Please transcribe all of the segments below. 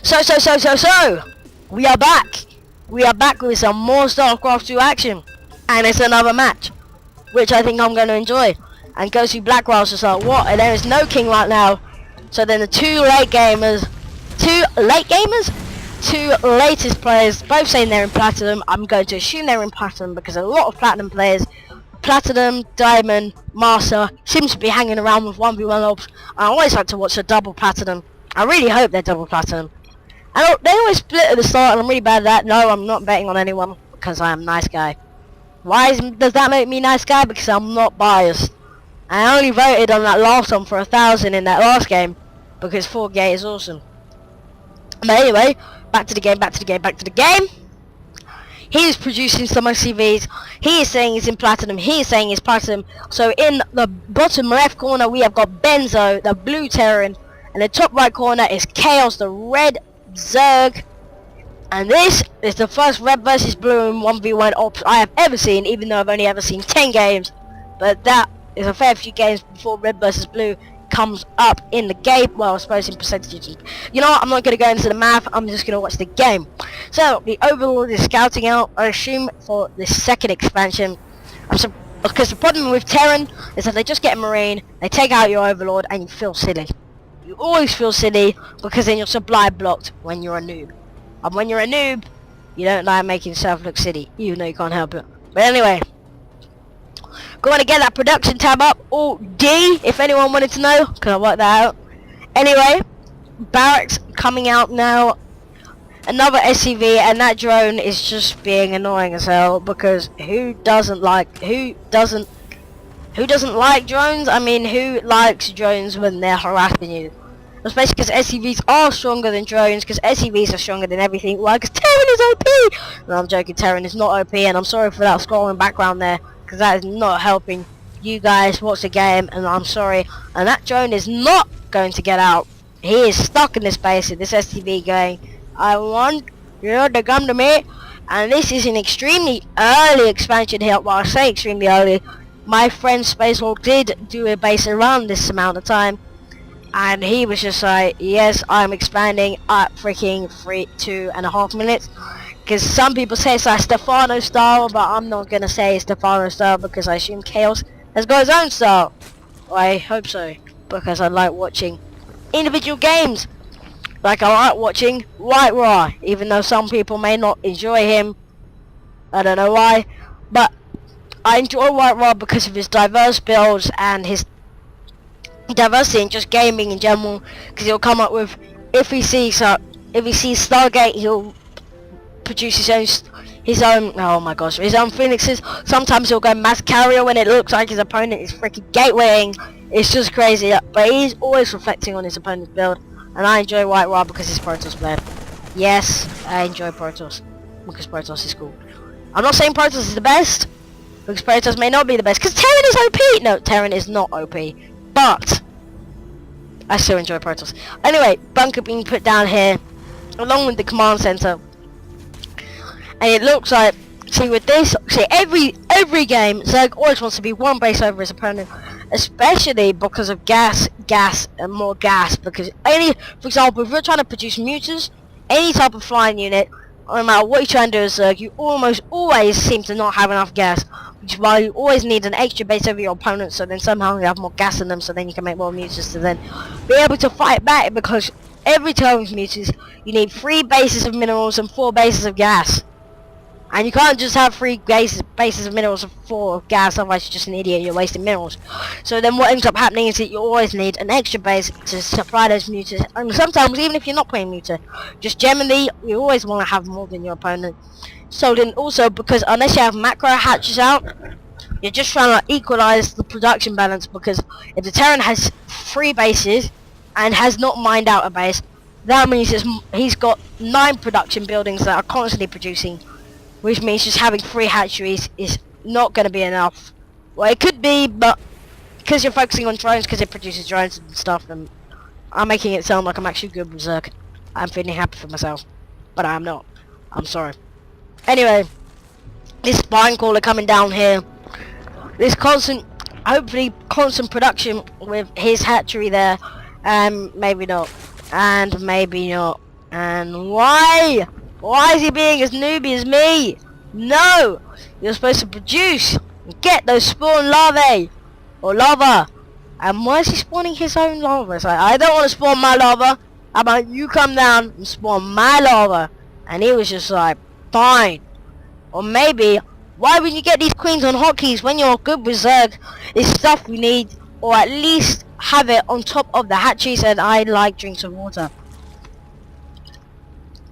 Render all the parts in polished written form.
So, we are back. We are back with some more Starcraft 2 action. And it's another match, which I think I'm going to enjoy. And go see Blackwell's just like, what? And there is no king right now. So then the two latest players, both saying they're in Platinum. I'm going to assume they're in Platinum because a lot of Platinum players, Platinum, Diamond, Master, seems to be hanging around with 1v1 ops. I always like to watch a double Platinum. I really hope they're double Platinum. And they always split at the start, and I'm really bad at that. No, I'm not betting on anyone because I am a nice guy. Why does that make me nice guy? Because I'm not biased. I only voted on that last one for 1,000 in that last game because 4Gate is awesome. But anyway, back to the game. He is producing some SCVs. He is saying he's in Platinum. He is saying he's Platinum. So in the bottom left corner, we have got Benzo, the blue Terran. And the top right corner is Chaos, the red Zerg. And this is the first red versus blue in 1v1 ops I have ever seen, even though I've only ever seen 10 games. But that is a fair few games before red versus blue comes up in the game. Well, I suppose in percentages. You know what, I'm not going to go into the math, I'm just going to watch the game. So, the Overlord is scouting out, I assume, for the second expansion. Because the problem with Terran is that they just get a Marine, they take out your Overlord, and you feel silly. You always feel silly, because then you're supply blocked when you're a noob. And when you're a noob, you don't like making yourself look silly, even though you can't help it. But anyway, going to get that production tab up, Alt D, if anyone wanted to know, because I worked that out. Anyway, barracks coming out now, another SCV, and that drone is just being annoying as hell, because who doesn't like drones? I mean, who likes drones when they're harassing you? Especially because SCVs are stronger than drones, because SCVs are stronger than everything. Why? Because Terran is OP! No, I'm joking, Terran is not OP, and I'm sorry for that scrolling background there, because that is not helping you guys watch the game, and I'm sorry. And that drone is not going to get out. He is stuck in this base with this SCV going, I want you to come to me. And this is an extremely early expansion here. Well, I say extremely early. My friend Spacehawk did do a base around this amount of time, and he was just like, yes, I'm expanding at freaking 2.5 minutes. Because some people say it's like Stefano style, but I'm not going to say Stefano style because I assume Chaos has got his own style. I hope so, because I like watching individual games. Like I like watching White Raw, even though some people may not enjoy him. I don't know why, but I enjoy White Raw because of his diverse builds and his diversity in just gaming in general. Because he'll come up with, if he sees Stargate, he'll produce his own oh my gosh, his own phoenixes. Sometimes he'll go mass carrier when it looks like his opponent is freaking gatewaying. It's just crazy, but he's always reflecting on his opponent's build. And I enjoy White Raw because it's Protoss player. Yes, I enjoy Protoss because Protoss is cool. I'm not saying Protoss is the best, because Protoss may not be the best, because Terran is OP! No, Terran is not OP, but I still enjoy Protoss. Anyway, bunker being put down here, along with the command center. And it looks like, see with this, every game, Zerg always wants to be one base over his opponent. Especially because of gas, and more gas. Because for example, if you're trying to produce muters, any type of flying unit, no matter what you try and do as Zerg, you almost always seem to not have enough gas. Which is why you always need an extra base over your opponent, so then somehow you have more gas in them, so then you can make more muters to then be able to fight back. Because every turn with muters, you need 3 bases of minerals and 4 bases of gas. And you can't just have 3 bases of minerals and 4 of gas, otherwise you're just an idiot, you're wasting minerals. So then what ends up happening is that you always need an extra base to supply those muters. And sometimes, even if you're not playing muter, just generally, you always want to have more than your opponent. So then also, because unless you have macro hatches out, you're just trying to equalize the production balance. Because if the Terran has 3 bases and has not mined out a base, that means he's got 9 production buildings that are constantly producing. Which means just having 3 hatcheries is not going to be enough. Well, it could be, but because you're focusing on drones, because it produces drones and stuff, and I'm making it sound like I'm actually good with Zerg. I'm feeling happy for myself, but I'm not. I'm sorry. Anyway, this spine caller coming down here. This hopefully constant production with his hatchery there. Maybe not. And maybe not. And why? Why is he being as newbie as me? No! You're supposed to produce and get those spawn larvae or lava. And why is he spawning his own lava? It's like, I don't want to spawn my lava. How about you come down and spawn my lava? And he was just like, fine. Or maybe, why would you get these queens on hotkeys when you're good with Zerg? It's stuff we need, or at least have it on top of the hatcheries, and I like drinks of water.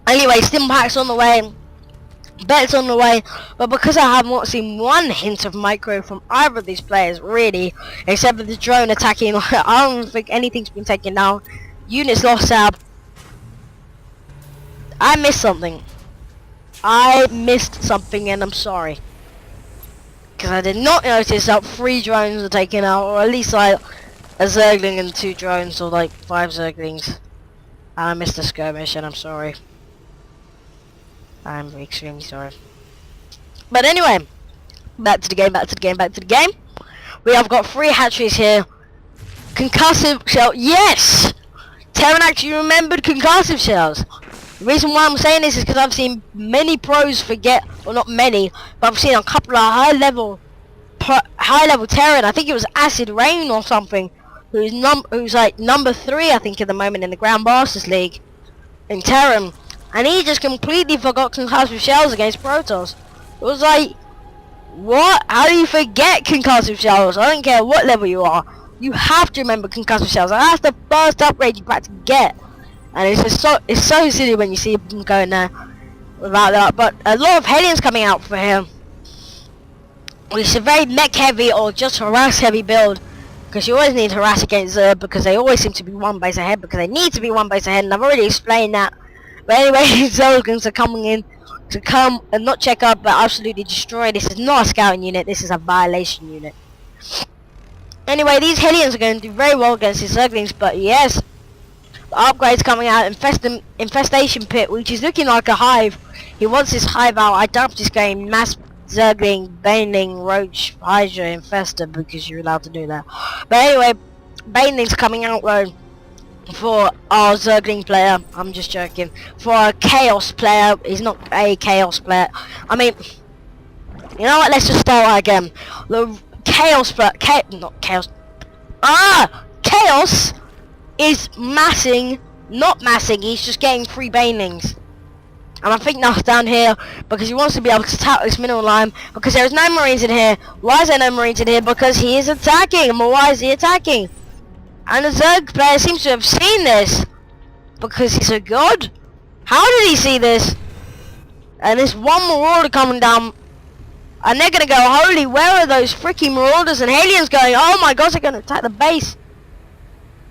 Anyway, stim packs on the way, bets on the way, but because I have not seen one hint of micro from either of these players, really, except for the drone attacking, I don't think anything's been taken down. Units lost out. I missed something. I missed something, and I'm sorry. Because I did not notice that 3 drones were taken out, or at least like a Zergling and 2 drones, or like 5 Zerglings. I missed the skirmish, and I'm sorry. I'm extremely sorry. But anyway, back to the game. We have got 3 hatcheries here. Concussive shell, yes! Terran actually remembered concussive shells. The reason why I'm saying this is because I've seen many pros forget, well not many, but I've seen a couple of high level Terran. I think it was Acid Rain or something, who's like number 3 I think at the moment in the Grand Masters League in Terran, and he just completely forgot concussive shells against Protoss. It was like, what? How do you forget concussive shells? I don't care what level you are. You have to remember concussive shells. And that's the first upgrade you practically get. And it's just so silly when you see him going there without that. But a lot of Hellions coming out for him. It's a very mech heavy or just harass heavy build. Because you always need harass against Zerg, because they always seem to be 1 base ahead, because they need to be 1 base ahead, and I've already explained that. But anyway, Zerglings are coming in to come and not check up but absolutely destroy. This is not a scouting unit, this is a violation unit. Anyway, these Hellions are going to do very well against these Zerglings, but yes, the upgrade's coming out. Infestation Pit, which is looking like a hive. He wants his hive out. I dubbed this game Mass Zergling, Baneling, Roach, Hydra, Infester, because you're allowed to do that. But anyway, Baneling's coming out though for our Zergling player. I'm just joking. For a Chaos player, he's not a Chaos player. I mean, you know what, let's just start again. The Chaos player, Chaos is massing, not massing, he's just getting 3 Banelings. And I think that's down here because he wants to be able to tap this mineral line, because there's no Marines in here. Why is there no Marines in here? Because he is attacking. But why is he attacking? And the Zerg player seems to have seen this, because he's a god. How did he see this? And there's 1 Marauder coming down, and they're gonna go, holy, where are those freaking Marauders? And Hellions going, oh my gosh, they're gonna attack the base.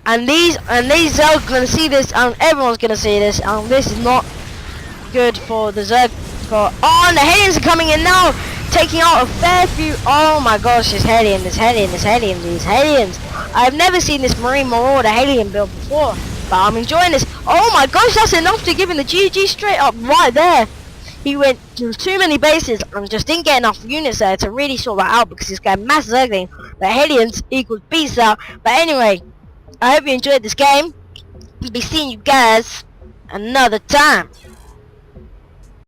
And these Zerg are gonna see this, and everyone's gonna see this, and this is not good for the Zerg. Oh, and the Hellions are coming in now, taking out a fair few. Oh my gosh, this Hellions. I've never seen this Marine Marauder Hellion build before, but I'm enjoying this. Oh my gosh, that's enough to give him the GG straight up right there. He went to too many bases and just didn't get enough units there to really sort that out, because he's going mass Zergling. The Hellions equals beast out. But anyway, I hope you enjoyed this game. Be seeing you guys another time.